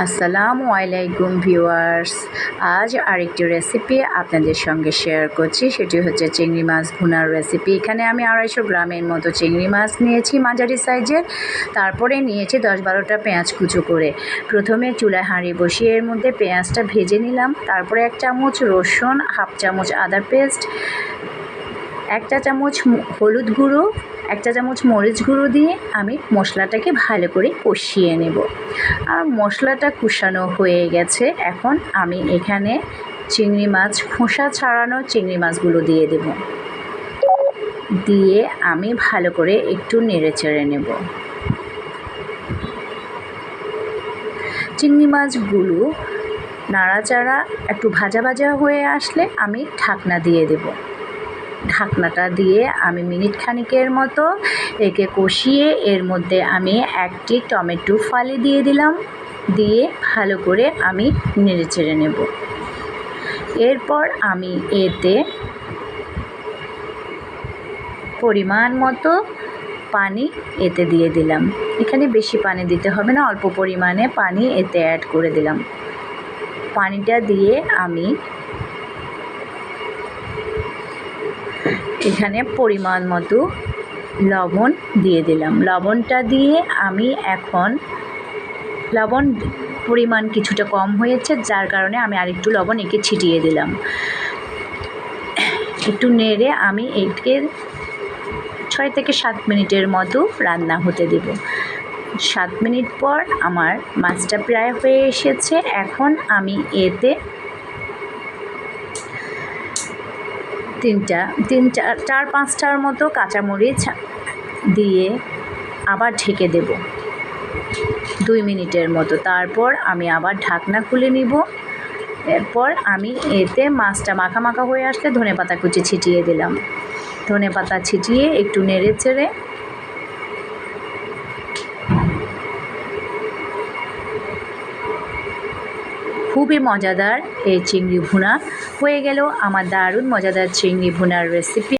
আসসালামু আলাইকুম ভিউয়ার্স। আজ আরেকটি রেসিপি আপনাদের সঙ্গে শেয়ার করছি, সেটি হচ্ছে চিংড়ি মাছ ভুনার রেসিপি। এখানে আমি 250 গ্রামের মতো চিংড়ি মাছ নিয়েছি মাঝারি সাইজের। তারপরে নিয়েছি 10-12টা পেঁয়াজ কুচো করে। প্রথমে চুলায় হাঁড়ি বসিয়ে এর মধ্যে পেঁয়াজটা ভেজে নিলাম। তারপরে 1 চামচ রসুন, 1/2 চামচ আদা পেস্ট, 1 চা চামচ হলুদ গুঁড়ো, 1 চা চামচ মরিচ গুঁড়ো দিয়ে আমি মশলাটাকে ভালো করে কষিয়ে নেব। আর মশলাটা কষানো হয়ে গেছে। এখন আমি এখানে চিংড়ি মাছ, খোসা ছাড়ানো চিংড়ি মাছগুলো দিয়ে দেব। দিয়ে আমি ভালো করে একটু নেড়ে চেড়ে নেব। চিংড়ি মাছগুলো নাড়াচাড়া একটু ভাজা ভাজা হয়ে আসলে আমি ঢাকনা দিয়ে দেব। ঢাকনাটা দিয়ে আমি মিনিট খানিকের মতো একে কষিয়ে এর মধ্যে আমি 1টি টমেটো ফালি দিয়ে দিলাম। দিয়ে ভালো করে আমি নেড়ে চেড়ে নেব। এরপর আমি এতে পরিমাণ মতো পানি এতে দিয়ে দিলাম। এখানে বেশি পানি দিতে হবে না, অল্প পরিমাণে পানি এতে অ্যাড করে দিলাম। পানিটা দিয়ে আমি এখানে পরিমাণ মতো লবণ দিয়ে দিলাম। লবণটা দিয়ে আমি এখন লবণ পরিমাণ কিছুটা কম হয়েছে, যার কারণে আমি আরেকটু লবণ একে ছিটিয়ে দিলাম। একটু নেড়ে আমি একে 6 থেকে 7 মিনিটের মতো রান্না হতে দেব। 7 মিনিট পর আমার মাছটা প্রায় হয়ে এসেছে। এখন আমি এতে 4-5টার মতো কাঁচামরিচ দিয়ে আবার ঢেকে দেব 2 মিনিটের মতো। তারপর আমি আবার ঢাকনা খুলে নিব। এরপর আমি এতে মাছটা মাখা মাখা হয়ে আসলে ধনেপাতা কুচি ছিটিয়ে দিলাম। ধনেপাতা ছিটিয়ে একটু নেড়ে চেড়ে খুবই মজাদার এই চিংড়ি ভুনা হয়ে গেল আমার দারুণ মজাদার চিংড়ি ভুনার রেসিপি।